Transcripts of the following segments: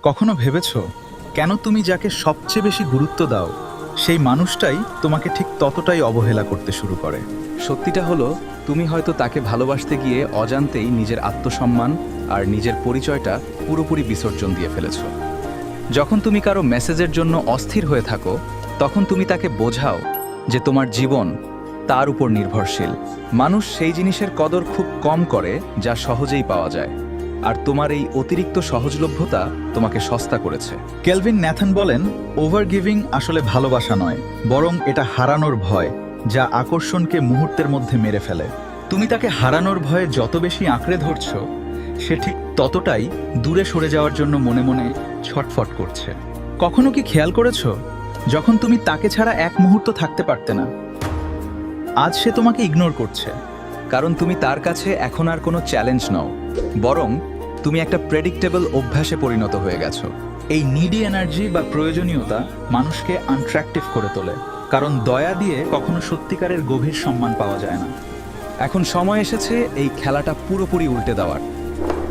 কখনো ভেবেছো কেন তুমি যাকে সবচেয়ে বেশি গুরুত্ব দাও সেই মানুষটাই তোমাকে ঠিক ততটাই অবহেলা করতে শুরু করে? সত্যিটা হলো, তুমি হয়তো তাকে ভালোবাসতে গিয়ে অজান্তেই নিজের আত্মসম্মান আর নিজের পরিচয়টা পুরোপুরি বিসর্জন দিয়ে ফেলেছো। যখন তুমি কারো মেসেজের জন্য অস্থির হয়ে থাকো, তখন তুমি তাকে বোঝাও যে তোমার জীবন তার উপর নির্ভরশীল। মানুষ সেই জিনিসের কদর খুব কম করে যা সহজেই পাওয়া যায়, আর তোমার এই অতিরিক্ত সহজলভ্যতা তোমাকে সস্তা করেছে। কেলভিন ন্যাথন বলেন, ওভার গিভিং আসলে ভালোবাসা নয়, বরং এটা হারানোর ভয়, যা আকর্ষণকে মুহূর্তের মধ্যে মেরে ফেলে। তুমি তাকে হারানোর ভয়ে যত বেশি আঁকড়ে ধরছো, সে ঠিক ততটাই দূরে সরে যাওয়ার জন্য মনে মনে ছটফট করছে। কখনো কি খেয়াল করেছো, যখন তুমি তাকে ছাড়া এক মুহূর্ত থাকতে পারতে না, আজ সে তোমাকে ইগনোর করছে? কারণ তুমি তার কাছে এখন আর কোনো চ্যালেঞ্জ নও, বরং তুমি একটা প্রেডিক্টেবল অভ্যাসে পরিণত হয়ে গেছো। এই নিডি এনার্জি বা প্রয়োজনীয়তা মানুষকে আনট্রাকটিভ করে তোলে, কারণ দয়া দিয়ে কখনো সত্যিকারের গভীর সম্মান পাওয়া যায় না। এখন সময় এসেছে এই খেলাটা পুরোপুরি উল্টে দেওয়ার,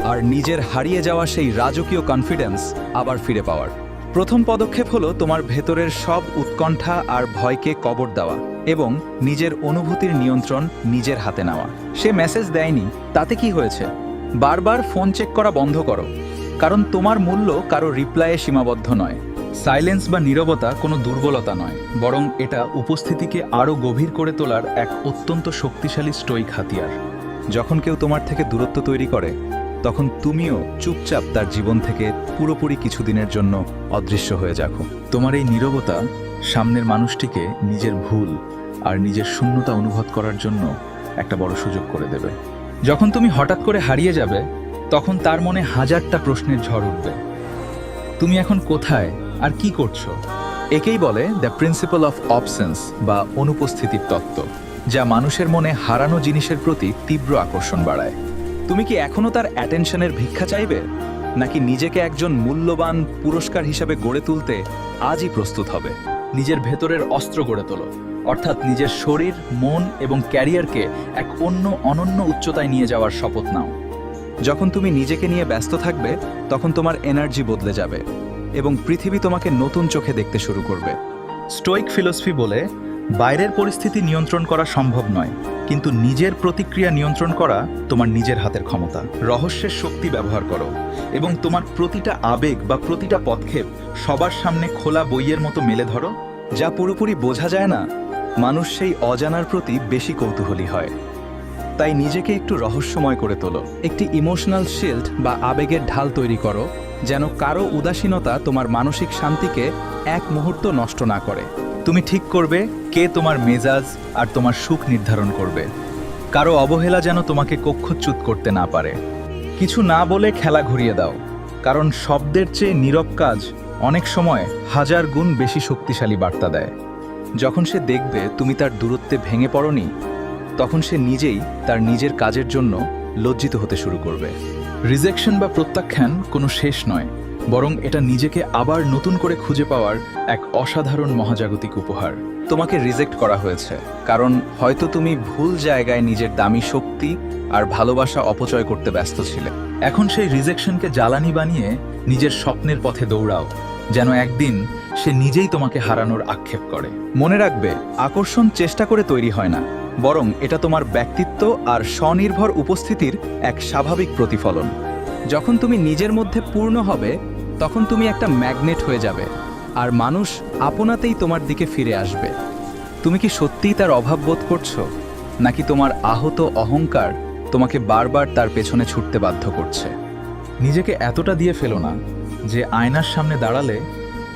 আর নিজের হারিয়ে যাওয়া সেই রাজকীয় কনফিডেন্স আবার ফিরে পাওয়ার। প্রথম পদক্ষেপ হলো তোমার ভেতরের সব উৎকণ্ঠা আর ভয়কে কবর দেওয়া এবং নিজের অনুভূতির নিয়ন্ত্রণ নিজের হাতে নেওয়া। সে মেসেজ দেয়নি, তাতে কি হয়েছে? বারবার ফোন চেক করা বন্ধ করো, কারণ তোমার মূল্য কারো রিপ্লাইয়ে সীমাবদ্ধ নয়। সাইলেন্স বা নীরবতা কোনো দুর্বলতা নয়, বরং এটা উপস্থিতিকে আরও গভীর করে তোলার এক অত্যন্ত শক্তিশালী স্টোইক হাতিয়ার। যখন কেউ তোমার থেকে দূরত্ব তৈরি করে, তখন তুমিও চুপচাপ তার জীবন থেকে পুরোপুরি কিছুদিনের জন্য অদৃশ্য হয়ে যাও। তোমার এই নীরবতা সামনের মানুষটিকে নিজের ভুল আর নিজের শূন্যতা অনুভব করার জন্য একটা বড় সুযোগ করে দেবে। যখন তুমি হঠাৎ করে হারিয়ে যাবে, তখন তার মনে হাজারটা প্রশ্নের ঝড় উঠবে। তুমি এখন কোথায় আর কি করছো? একেই বলে দ্য প্রিন্সিপাল অফ অবসেন্স বা অনুপস্থিতির তত্ত্ব, যা মানুষের মনে হারানো জিনিসের প্রতি তীব্র আকর্ষণ বাড়ায়। তুমি কি এখনো তার অ্যাটেনশনের ভিক্ষা চাইবে, নাকি নিজেকে একজন মূল্যবান পুরস্কার হিসাবে গড়ে তুলতে আজই প্রস্তুত হবে? নিজের ভেতরের অস্ত্র গড়ে তোলো, অর্থাৎ নিজের শরীর, মন এবং ক্যারিয়ারকে এক অনন্য উচ্চতায় নিয়ে যাওয়ার শপথ নাও। যখন তুমি নিজেকে নিয়ে ব্যস্ত থাকবে, তখন তোমার এনার্জি বদলে যাবে এবং পৃথিবী তোমাকে নতুন চোখে দেখতে শুরু করবে। স্টোইক ফিলসফি বলে, বাইরের পরিস্থিতি নিয়ন্ত্রণ করা সম্ভব নয়, কিন্তু নিজের প্রতিক্রিয়া নিয়ন্ত্রণ করা তোমার নিজের হাতের ক্ষমতা। রহস্যের শক্তি ব্যবহার করো এবং তোমার প্রতিটা আবেগ বা প্রতিটা পদক্ষেপ সবার সামনে খোলা বইয়ের মতো মেলে ধরো। যা পুরোপুরি বোঝা যায় না, মানুষ সেই অজানার প্রতি বেশি কৌতূহলী হয়। তাই নিজেকে একটু রহস্যময় করে তোলো। একটি ইমোশনাল শিল্ড বা আবেগের ঢাল তৈরি করো, যেন কারো উদাসীনতা তোমার মানসিক শান্তিকে এক মুহূর্ত নষ্ট না করে। তুমি ঠিক করবে কে তোমার মেজাজ আর তোমার সুখ নির্ধারণ করবে। কারো অবহেলা যেন তোমাকে কক্ষচ্যুত করতে না পারে। কিছু না বলে খেলা ঘুরিয়ে দাও, কারণ শব্দের চেয়ে নীরব কাজ অনেক সময় হাজার গুণ বেশি শক্তিশালী বার্তা দেয়। যখন সে দেখবে তুমি তার দূরত্বে ভেঙে পড়নি, তখন সে নিজেই তার নিজের কাজের জন্য লজ্জিত হতে শুরু করবে। রিজেকশন বা প্রত্যাখ্যান কোনো শেষ নয়, বরং এটা নিজেকে আবার নতুন করে খুঁজে পাওয়ার এক অসাধারণ মহাজাগতিক উপহার। তোমাকে রিজেক্ট করা হয়েছে কারণ হয়তো তুমি ভুল জায়গায় নিজের দামি শক্তি আর ভালোবাসা অপচয় করতে ব্যস্ত ছিলে। এখন সেই রিজেকশনকে জ্বালানি বানিয়ে নিজের স্বপ্নের পথে দৌড়াও, যেন একদিন সে নিজেই তোমাকে হারানোর আক্ষেপ করে। মনে রাখবে, আকর্ষণ চেষ্টা করে তৈরি হয় না, বরং এটা তোমার ব্যক্তিত্ব আর স্বনির্ভর উপস্থিতির এক স্বাভাবিক প্রতিফলন। যখন তুমি নিজের মধ্যে পূর্ণ হবে, তখন তুমি একটা ম্যাগনেট হয়ে যাবে, আর মানুষ আপনাতেই তোমার দিকে ফিরে আসবে। তুমি কি সত্যিই তার অভাব বোধ করছো, নাকি তোমার আহত অহংকার তোমাকে বারবার তার পেছনে ছুটতে বাধ্য করছে? নিজেকে এতটা দিয়ে ফেলো না যে আয়নার সামনে দাঁড়ালে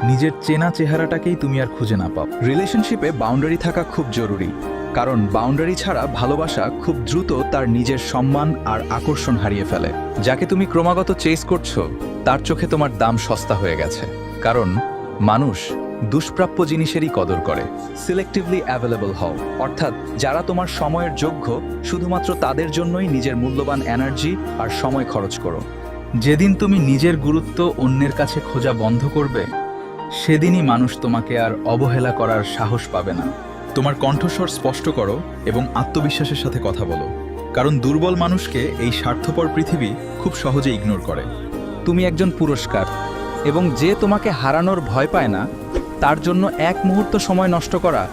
নিজের চেনা চেহারাটাকেই তুমি আর খুঁজে না পাও। রিলেশনশিপে বাউন্ডারি থাকা খুব জরুরি, কারণ বাউন্ডারি ছাড়া ভালোবাসা খুব দ্রুত তার নিজের সম্মান আর আকর্ষণ হারিয়ে ফেলে। যাকে তুমি ক্রমাগত চেস করছো, তার চোখে তোমার দাম সস্তা হয়ে গেছে, কারণ মানুষ দুষ্প্রাপ্য জিনিসেরই কদর করে। সিলেক্টিভলি অ্যাভেলেবল হও, অর্থাৎ যারা তোমার সময়ের যোগ্য, শুধুমাত্র তাদের জন্যই নিজের মূল্যবান এনার্জি আর সময় খরচ করো। যেদিন তুমি নিজের গুরুত্ব অন্যের কাছে খোঁজা বন্ধ করবে, সেদিনই মানুষ তোমাকে আর অবহেলা করার সাহস পাবে না। তোমার কণ্ঠস্বর স্পষ্ট করো এবং আত্মবিশ্বাসের সাথে কথা বলো, কারণ দুর্বল মানুষকে এই স্বার্থপর পৃথিবী খুব সহজে ইগনোর করে। তুমি একজন পুরস্কার, এবং যে তোমাকে হারানোর ভয় পায় না তার জন্য এক মুহূর্ত সময় নষ্ট করা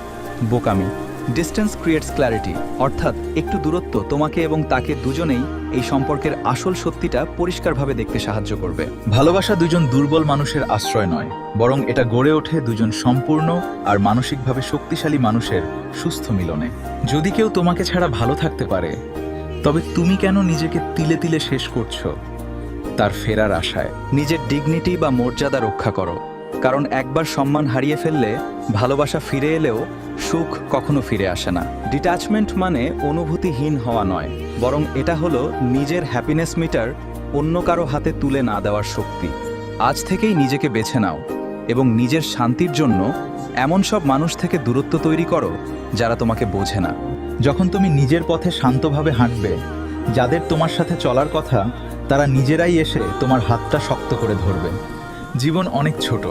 বোকামি। ডিস্টেন্স ক্রিয়েটস ক্ল্যারিটি, অর্থাৎ একটু দূরত্ব তোমাকে এবং তাকে দুজনেই এই সম্পর্কের আসল সত্যিটা পরিষ্কারভাবে দেখতে সাহায্য করবে। ভালোবাসা দুজন দুর্বল মানুষের আশ্রয় নয়, বরং এটা গড়ে ওঠে দুজন সম্পূর্ণ আর মানসিকভাবে শক্তিশালী মানুষের সুস্থ মিলনে। যদি কেউ তোমাকে ছাড়া ভালো থাকতে পারে, তবে তুমি কেন নিজেকে তিলে তিলে শেষ করছো তার ফেরার আশায়? নিজের ডিগনিটি বা মর্যাদা রক্ষা করো, কারণ একবার সম্মান হারিয়ে ফেললে ভালোবাসা ফিরে এলেও সুখ কখনো ফিরে আসে না। ডিট্যাচমেন্ট মানে অনুভূতিহীন হওয়া নয়, বরং এটা হলো নিজের হ্যাপিনেস মিটার অন্য কারো হাতে তুলে না দেওয়ার শক্তি। আজ থেকেই নিজেকে বেছে নাও এবং নিজের শান্তির জন্য এমন সব মানুষ থেকে দূরত্ব তৈরি করো যারা তোমাকে বোঝে না। যখন তুমি নিজের পথে শান্তভাবে হাঁটবে, যাদের তোমার সাথে চলার কথা তারা নিজেরাই এসে তোমার হাতটা শক্ত করে ধরবে। জীবন অনেক ছোট,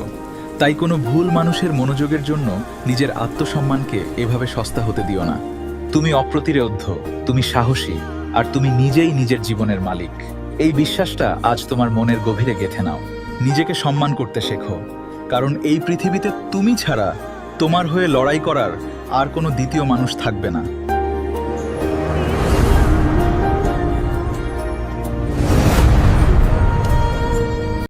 তাই কোনো ভুল মানুষের মনোযোগের জন্য নিজের আত্মসম্মানকে এভাবে সস্তা হতে দিও না। তুমি অপ্রতিরোধ্য, তুমি সাহসী, আর তুমি নিজেই নিজের জীবনের মালিক। এই বিশ্বাসটা আজ তোমার মনের গভীরে গেঁথে নাও। নিজেকে সম্মান করতে শেখো, কারণ এই পৃথিবীতে তুমি ছাড়া তোমার হয়ে লড়াই করার আর কোনো দ্বিতীয় মানুষ থাকবে না।